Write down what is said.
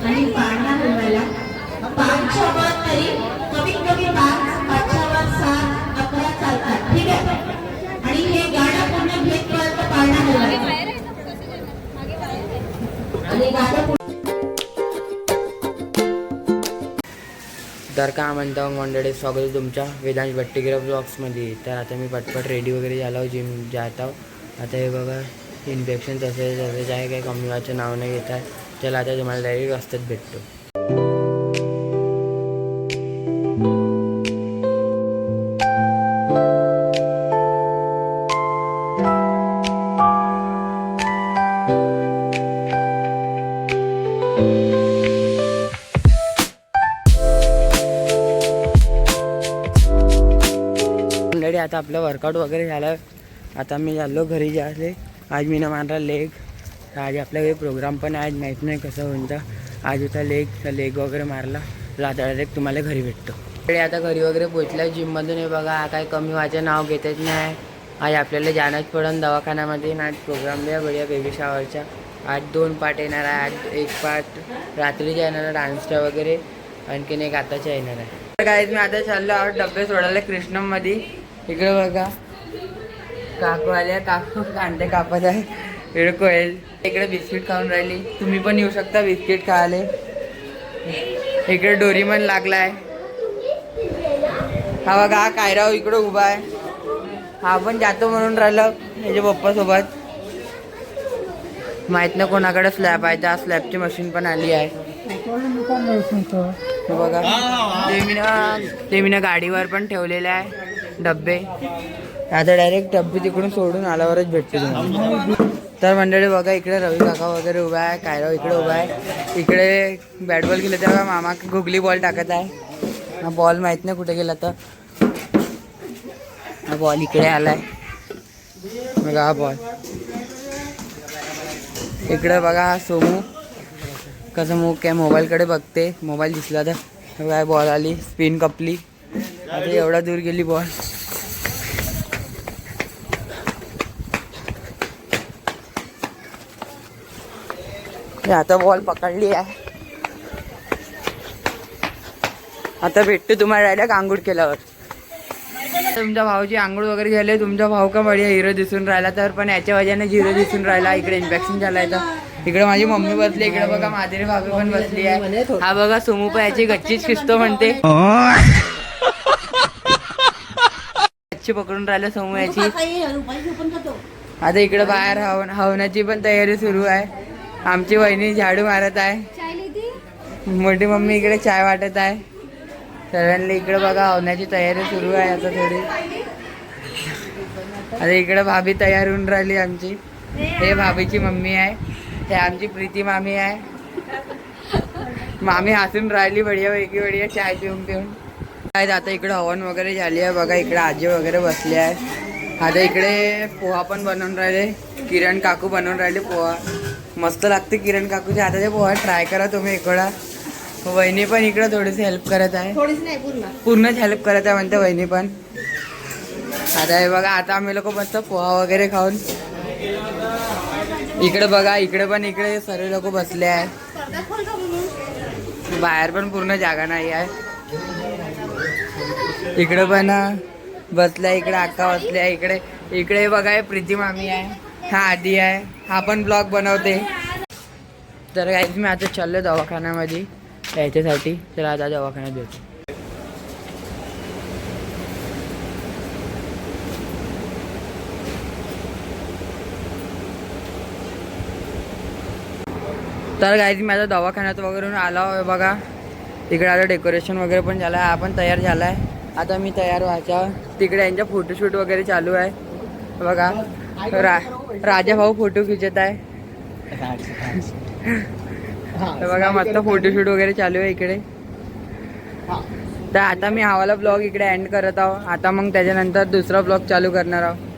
आणि पाळणा बनवायला 5च्या वर तरी कमीत कमी 5च्या वर 7 11 चालतात. ठीक आहे. आणि हे गाणं पूर्ण घेतपर्यंत पाळणा बनवायला आणि गाणं तर का म्हणता मंडळी, स्वागत आहे तुमच्या वेदांश भट्टीगिरा ब्लॉग्समध्ये. तर आता मी पटपट रेडी वगैरे झालो, जिम जात आहो. आता हे बघा इन्फेक्शन तसेच आहे, काही कमी व्हायचं नाव नाही घेत आहे. चला आता तुम्हाला डायरेक्ट रस्त्यात भेटतो. आता आपलं वर्कआउट वगैरे झालं. आता मी चाललो घरी जायले. आज मी ना मारला लेग. आज आपल्याकडे प्रोग्राम पण आहे, आज माहीत नाही कसं होतं. आज होता लेग वगैरे मारला. आता डायरेक्ट तुम्हाला घरी भेटतो. आता घरी वगैरे पोचला जिममधून. हे बघा काय कमी व्हायचं नाव घेतच नाही. आज आपल्याला जाणंच पडून दवाखान्यामध्ये. आज प्रोग्राम द्या बढिया बेबी शॉवरचा. आज 2 पार्ट येणार आहे. आज 1 पार्ट रात्रीचा येणार आहे डान्सचा वगैरे, आणखीन एक आताचा येणार आहे. तर काय मी आता चाललो आहोत डबे सोडायला कृष्णममध्ये. इकडे बघा काकू आल्या, काकू कांदे कापत आहे. इकडे कोयल इकडे बिस्किट खाऊन राहिली. तुम्ही पण येऊ शकता बिस्किट खायला. इकडे डोरीमन लागलाय. हा बघा हा कायराव इकडे उभा आहे. हा पण जातो म्हणून राहिलं याच्या पप्पा सोबत. माहित नाही कोणाकडे स्लॅब आहे. त्या स्लॅबची मशीन पण आली आहे. बघा ते मी ना गाडीवर पण ठेवलेले आहे डब्बे. आता डायरेक्ट डब्बे तिकडून सोडून आल्यावरच भेटते तुम्हाला. तर मंडळी बघा इकडे रवी काका वगैरे उभा आहे. कायराव इकडे उभा आहे. इकडे बॅट बॉल खेळत आहे. मामा गुगली बॉल टाकत आहे. हा बॉल माहीत नाही कुठे गेला. तर हा बॉल इकडे आलाय बघा. हा बॉल इकडे बघा. हा सोमू कसं मूग काय मोबाईलकडे बघते. मोबाईल दिसला तर काय बॉल आली, स्पिन कपली. आता एवढा दूर गेली बॉल. आता बॉल पकडली आहे. आता भेटतो तुम्हाला डायरेक्ट आंघोळ केल्यावर. तुमच्या भाऊची आंघोळ वगैरे झाले. तुमचा भाऊ का बढिया हिरो दिसून राहिला. तर पण याच्या वजहाने झिरो दिसून राहिला. इकडे इन्फेक्शन झालाय. तर इकडे माझी मम्मी बसली. इकडे बघा माधुरी भाभी पण बसली आहे. हा बघा सोमू पण याची गच्चीच खिचतो म्हणते. गच्ची पकडून राहिलं सोमू याची. आता इकडे बाहेर हवनाची पण तयारी सुरू आहे. आमची वहिनी झाडू मारत आहे. मोठी मम्मी इकडे चाय वाटत आहे. सर्वांनी इकडे बघा हवनाची तयारी सुरू आहे आता थोडी. आता इकडे भाभी तयार होऊन राहिली आमची. हे भाभीची मम्मी आहे. हे आमची प्रीती मामी आहे. मामी हसून राहिली बढिया पैकी बढिया चाय पिऊन पिऊन. आता इकडे हवन वगैरे झाली आहे बघा. इकडे आजी वगैरे बसले आहे. आता इकडे पोहा पण बनवून राहिले. किरण काकू बनवून राहिले पोहा. मस्त लागते किरण काकूच्या हाताचे पोहा. ट्राय करा तुम्ही एक वेळा. वहिनी पण इकडे थोडीशी हेल्प करत आहे. पूर्णच हेल्प करत आहे म्हणते वहिनी पण. आता हे बघा आता आम्ही लोक मस्त पोहा वगैरे खाऊन इकडे बघा. इकडे सर्व लोक बसले आहे. बाहेर पण पूर्ण जागा नाही आहे. इकडे पण बसलाय. इकडे अक्का बसल्या. इकडे बघा प्रीती मामी आहे. हा आधी आहे. हा पण ब्लॉग बनवते. तर काहीच मी आता चाललो दवाखान्यामध्ये याच्यासाठी. तर आता दवाखान्यात येतो. तर काहीच मी आता दवाखान्यात वगैरे आलो बघा. तिकडे आता डेकोरेशन वगैरे पण झालं आहे. हा पण तयार झाला आहे. आता मी तयार व्हायचा. तिकडे यांचा फोटोशूट वगैरे चालू आहे बघा. राजा भाऊ फोटो खिचत आहे. बघा मस्त फोटोशूट वगैरे चालू आहे इकडे. तर आता मी हा वाला ब्लॉग इकडे एंड करत आहो. आता मग त्याच्यानंतर दुसरा ब्लॉग चालू करणार आहोत.